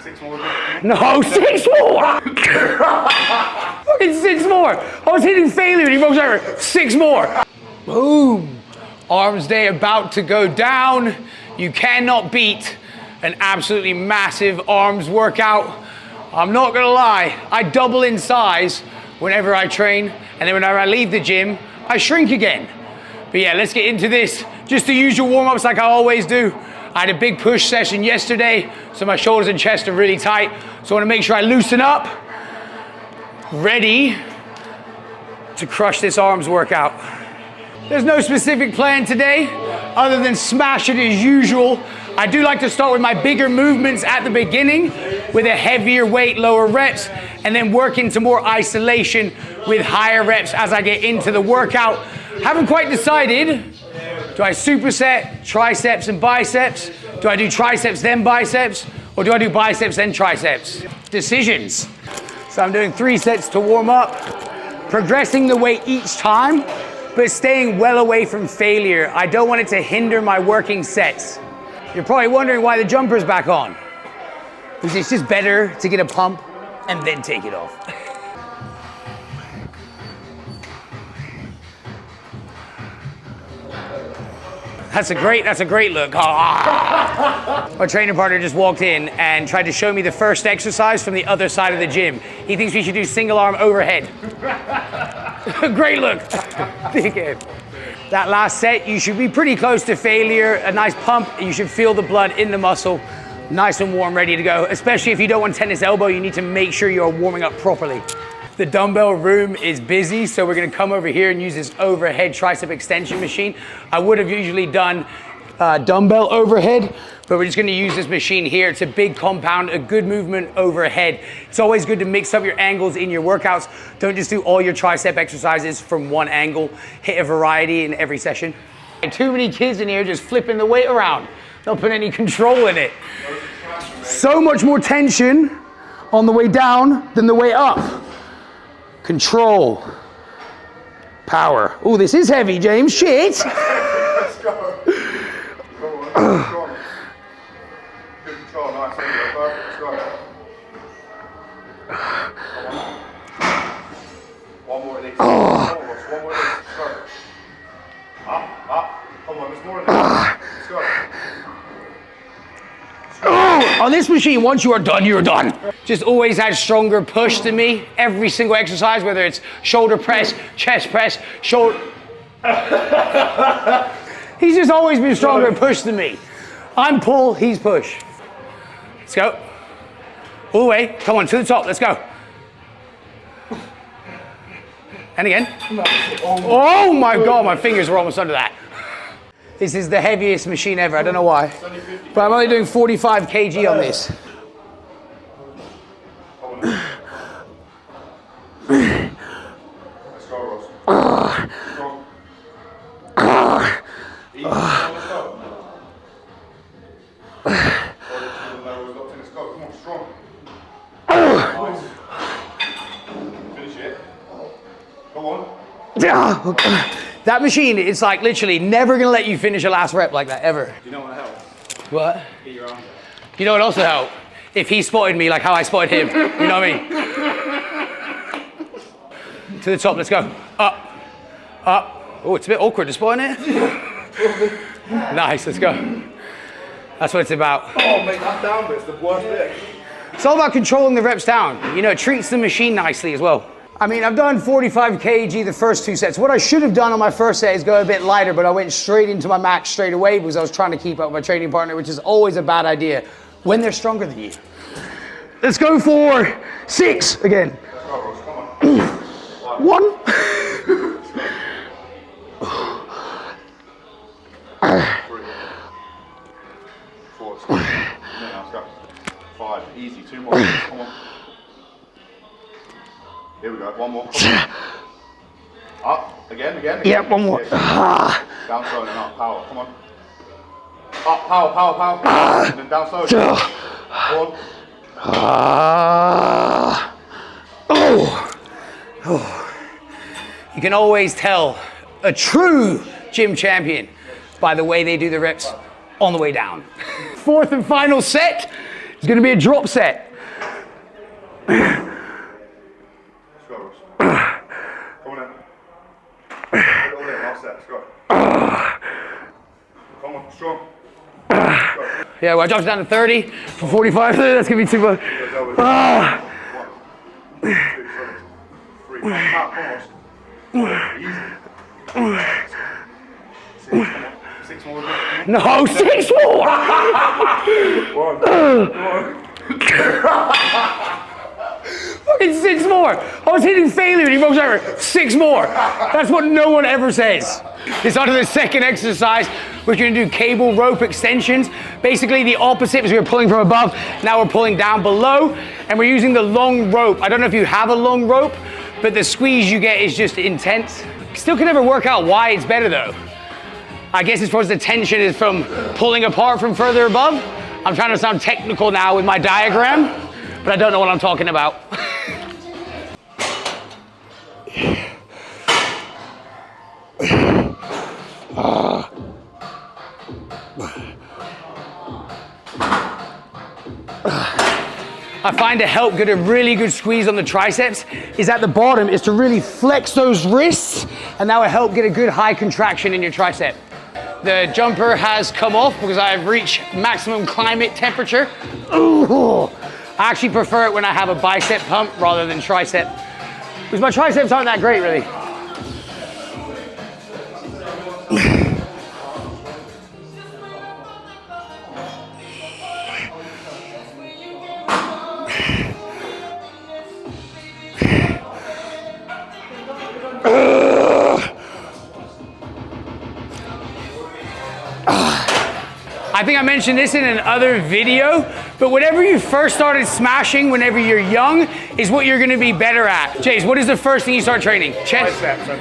6 more. No, 6 more! Fucking 6 more! I was hitting failure and he goes over. 6 more! Boom! Arms day about to go down. You cannot beat an absolutely massive arms workout. I'm not gonna lie, I double in size whenever I train, and then whenever I leave the gym, I shrink again. But yeah, let's get into this. Just the usual warm-ups like I always do. I had a big push session yesterday, so my shoulders and chest are really tight. So I wanna make sure I loosen up, ready to crush this arms workout. There's no specific plan today, other than smash it as usual. I do like to start with my bigger movements at the beginning with a heavier weight, lower reps, and then work into more isolation with higher reps as I get into the workout. Haven't quite decided, do I superset triceps and biceps? Do I do triceps then biceps? Or do I do biceps then triceps? Decisions. So I'm doing 3 sets to warm up, progressing the weight each time, but staying well away from failure. I don't want it to hinder my working sets. You're probably wondering why the jumper's back on. Because it's just better to get a pump and then take it off. That's a great look. Our training partner just walked in and tried to show me the first exercise from the other side of the gym. He thinks we should do single arm overhead. Great look. Dickhead. That last set, you should be pretty close to failure. A nice pump, you should feel the blood in the muscle. Nice and warm, ready to go. Especially if you don't want tennis elbow, you need to make sure you're warming up properly. The dumbbell room is busy, so we're gonna come over here and use this overhead tricep extension machine. I would have usually done dumbbell overhead, but we're just gonna use this machine here. It's a big compound, a good movement overhead. It's always good to mix up your angles in your workouts. Don't just do all your tricep exercises from one angle. Hit a variety in every session. Too many kids in here just flipping the weight around. Don't put any control in it. So much more tension on the way down than the way up. Control. Power. Oh, this is heavy, James. Shit. Let's go. Go on. Good control, nice. Let's go. One more of these. One more of these. Let's go. Up. Come on, there's more of these. Let's go. On this machine, once you are done, you're done. Just always had stronger push than me. Every single exercise, whether it's shoulder press, chest press, shoulder. He's just always been stronger at push than me. I'm pull, he's push. Let's go. All the way, come on, to the top, let's go. And again. Oh my God, my fingers were almost under that. This is the heaviest machine ever, I don't know why. But I'm only doing 45 kg on this. Let's go, Ross. Come on, strong. Nice. Finish it. Go on. That machine, it's like literally never gonna let you finish a last rep like that, ever. You know what help? What? Get your arms up. You know what also helped? If he spotted me like how I spotted him. You know what I mean? To the top, let's go. Up. Oh, it's a bit awkward to spot it. Nice, let's go. That's what it's about. Oh, mate, that down bit's the worst bit. It's all about controlling the reps down. You know, it treats the machine nicely as well. I mean, I've done 45 kg the first 2 sets. What I should have done on my first set is go a bit lighter, but I went straight into my max straight away because I was trying to keep up with my training partner, which is always a bad idea when they're stronger than you. Let's go for 6 again. Let's go, Ross, come on. 1. 3. 4. Let's go. 5. Easy. 2 more. Come on. Here we go. 1 more. Up. Again. Yeah, 1 more. Down slow and then up. Power. Come on. Up. Power. And then down slow. Go on. You can always tell a true gym champion by the way they do the reps on the way down. 4th and final set. It's gonna be a drop set. Let's go, Ross. Come on in. Put it all in, last set, let's go. Come on, strong. Yeah, well, I dropped down to 30 for 45. That's gonna be too much. 1, 2, 3, come on, easy. 6 more. No, 6 more! 1. Fucking 6 more! I was hitting failure and he moves over. 6 more! That's what no one ever says. It's on to the second exercise. We're gonna do cable rope extensions. Basically the opposite, is we were pulling from above, now we're pulling down below, and we're using the long rope. I don't know if you have a long rope, but the squeeze you get is just intense. Still can never work out why it's better though. I guess it's because the tension is from pulling apart from further above. I'm trying to sound technical now with my diagram, but I don't know what I'm talking about. I find to help get a really good squeeze on the triceps is at the bottom is to really flex those wrists, and that will help get a good high contraction in your tricep. The jumper has come off because I've reached maximum climate temperature. Ooh. I actually prefer it when I have a bicep pump rather than tricep, because my triceps aren't that great really. I think I mentioned this in another video, but whatever you first started smashing whenever you're young is what you're gonna be better at. Jace, what is the first thing you start training? Chest? Triceps and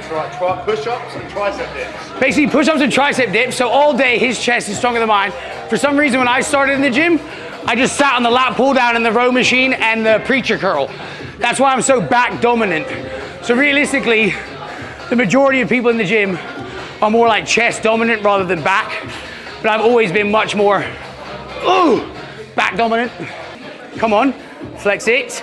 push-ups and tricep dips. Basically push-ups and tricep dips, so all day his chest is stronger than mine. For some reason when I started in the gym, I just sat on the lat pull down and the row machine and the preacher curl. That's why I'm so back dominant. So realistically, the majority of people in the gym are more like chest dominant rather than back. But I've always been much more, back dominant. Come on, flex it.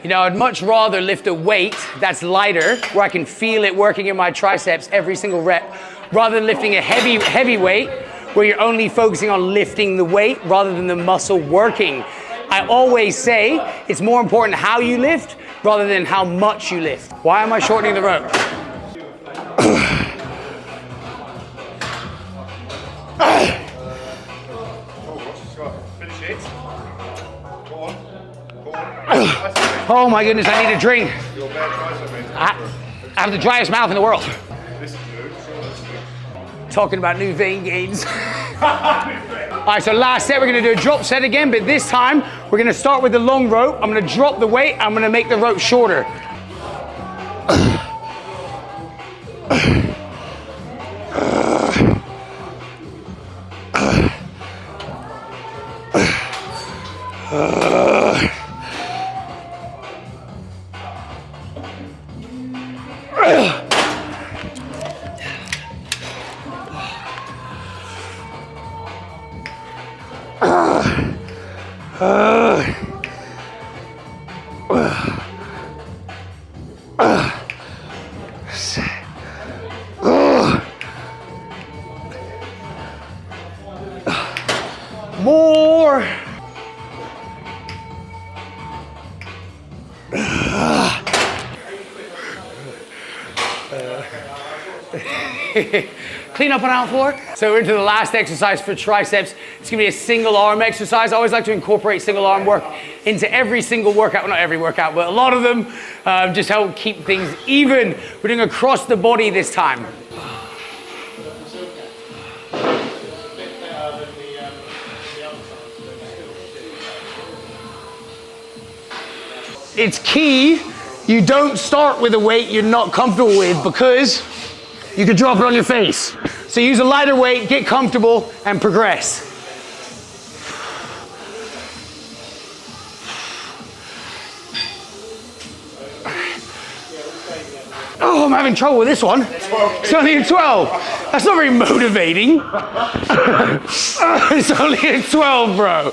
You know, I'd much rather lift a weight that's lighter, where I can feel it working in my triceps every single rep, rather than lifting a heavy weight, where you're only focusing on lifting the weight rather than the muscle working. I always say it's more important how you lift rather than how much you lift. Why am I shortening the rope? Finish it. Go on. Oh my goodness, I need a drink. Your bad tricep, mate. I have the driest mouth in the world. This is new. Talking about new vein gains. All right, so last set, we're gonna do a drop set again, but this time, we're gonna start with the long rope. I'm gonna drop the weight, I'm gonna make the rope shorter. More. Clean up on our floor. So we're into the last exercise for triceps. It's gonna be a single arm exercise. I always like to incorporate single arm work into every single workout. Well, not every workout, but a lot of them, just help keep things even. We're doing across the body this time. It's key you don't start with a weight you're not comfortable with, because you could drop it on your face. So use a lighter weight, get comfortable, and progress. Oh, I'm having trouble with this one. It's only a 12. That's not very motivating. It's only a 12, bro.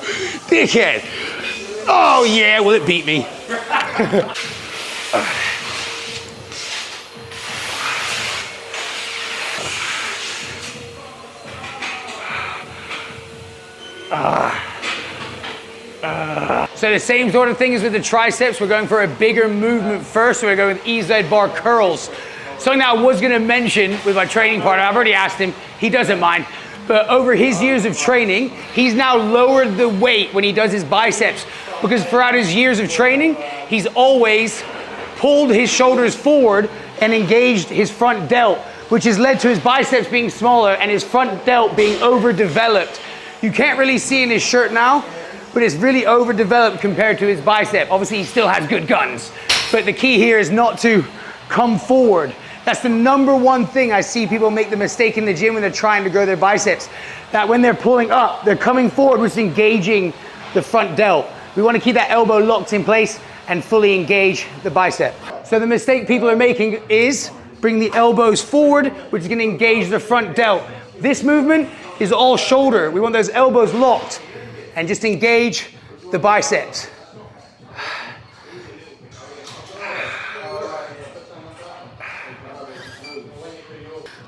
Dickhead. Oh, yeah, well, it beat me. So the same sort of thing as with the triceps. We're going for a bigger movement first. So we're going with EZ bar curls. Something that I was going to mention with my training partner, I've already asked him, he doesn't mind. But over his years of training, he's now lowered the weight when he does his biceps. Because throughout his years of training, he's always pulled his shoulders forward and engaged his front delt, which has led to his biceps being smaller and his front delt being overdeveloped. You can't really see in his shirt now, but it's really overdeveloped compared to his bicep. Obviously, he still has good guns, but the key here is not to come forward. That's the number one thing I see people make the mistake in the gym when they're trying to grow their biceps. That when they're pulling up, they're coming forward, which is engaging the front delt. We want to keep that elbow locked in place and fully engage the bicep. So the mistake people are making is bring the elbows forward, which is going to engage the front delt. This movement is all shoulder. We want those elbows locked and just engage the biceps.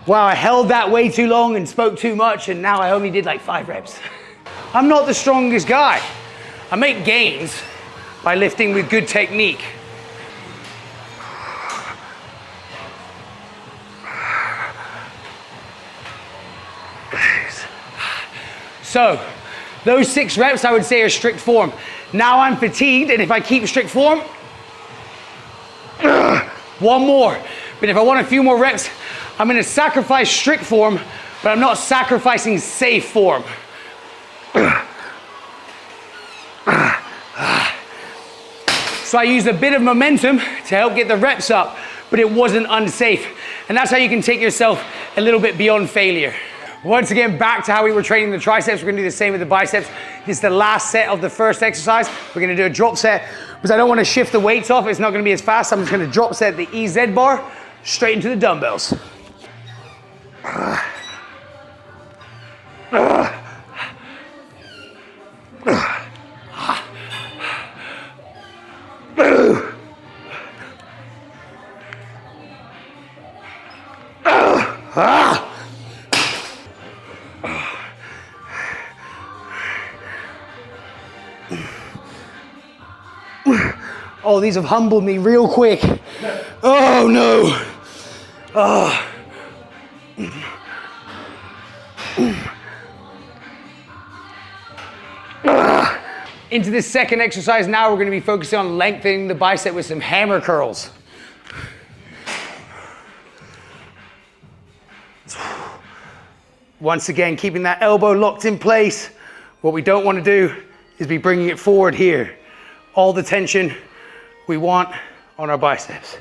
Wow, I held that way too long and spoke too much, and now I only did like 5 reps. I'm not the strongest guy. I make gains by lifting with good technique. So, those 6 reps I would say are strict form. Now I'm fatigued, and if I keep strict form, one more. But if I want a few more reps, I'm gonna sacrifice strict form, but I'm not sacrificing safe form. So I used a bit of momentum to help get the reps up, but it wasn't unsafe. And that's how you can take yourself a little bit beyond failure. Once again, back to how we were training the triceps. We're gonna do the same with the biceps. This is the last set of the first exercise. We're gonna do a drop set, because I don't wanna shift the weights off. It's not gonna be as fast. I'm just gonna drop set the EZ bar straight into the dumbbells. Oh, these have humbled me real quick. Oh no. Oh. Into this second exercise now, we're going to be focusing on lengthening the bicep with some hammer curls. Once again, keeping that elbow locked in place. What we don't want to do is be bringing it forward here. All the tension we want on our biceps.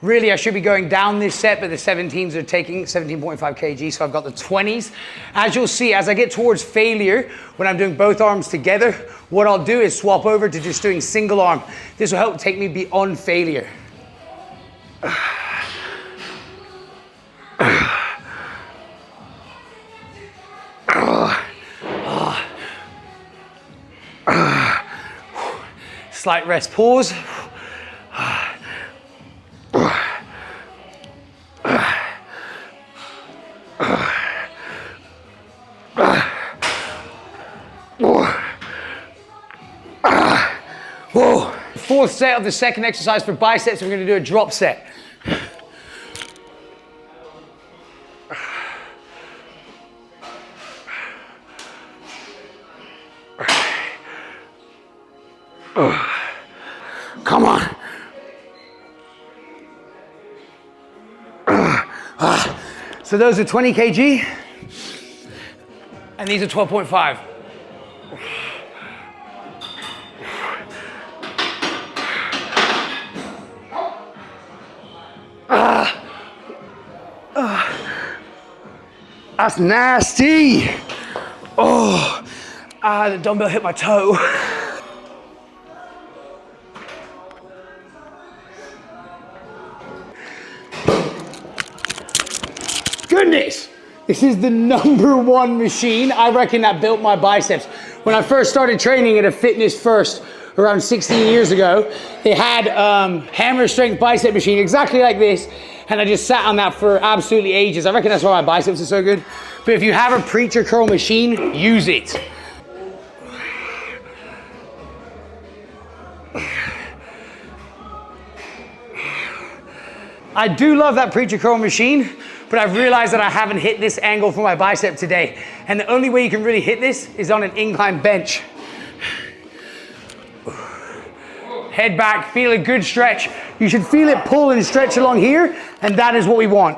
Really, I should be going down this set, but the 17s are taking 17.5 kg, so I've got the 20s. As you'll see, as I get towards failure, when I'm doing both arms together, what I'll do is swap over to just doing single arm. This will help take me beyond failure. Slight rest, pause. Whoa. Fourth set of the second exercise for biceps, we're going to do a drop set. Come on. So those are 20 kg, and these are 12.5. That's nasty. Oh, the dumbbell hit my toe. goodness. This is the #1 machine. I reckon that built my biceps. When I first started training at a Fitness First around 16 years ago, they had hammer strength bicep machine exactly like this. And I just sat on that for absolutely ages. I reckon that's why my biceps are so good. But if you have a preacher curl machine, use it. I do love that preacher curl machine, but I've realized that I haven't hit this angle for my bicep today. And the only way you can really hit this is on an incline bench. Head back, feel a good stretch. You should feel it pull and stretch along here, and that is what we want.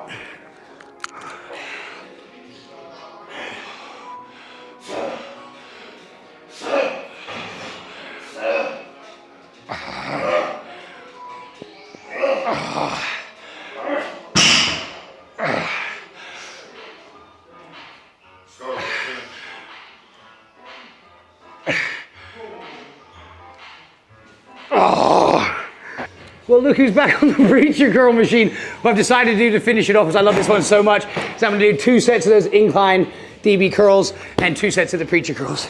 Well, look who's back on the preacher curl machine. What I've decided to do to finish it off, because I love this one so much, is I'm gonna do 2 sets of those incline DB curls and 2 sets of the preacher curls.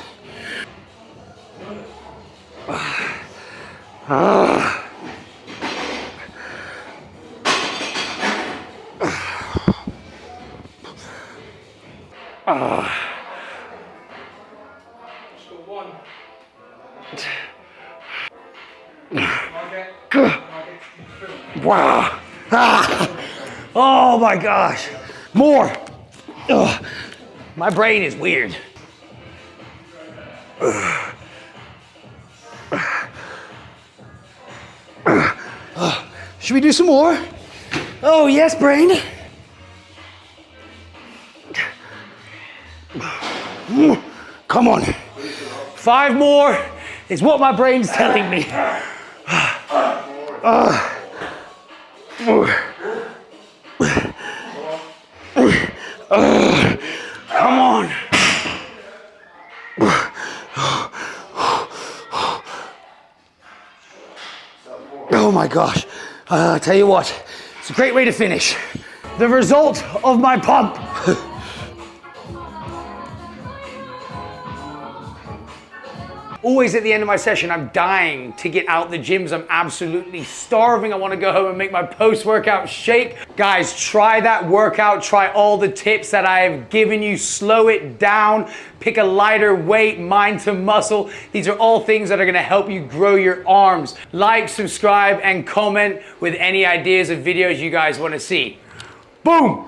Wow. Oh my gosh. More. Ugh. My brain is weird. Should we do some more? Oh yes, brain. Come on. 5 more is what my brain's telling me. Come on. Oh my gosh. I'll tell you what, it's a great way to finish. The result of my pump. Always at the end of my session, I'm dying to get out the gyms. I'm absolutely starving. I want to go home and make my post-workout shake. Guys, try that workout. Try all the tips that I have given you. Slow it down. Pick a lighter weight, mind to muscle. These are all things that are going to help you grow your arms. Like, subscribe, and comment with any ideas of videos you guys want to see. Boom!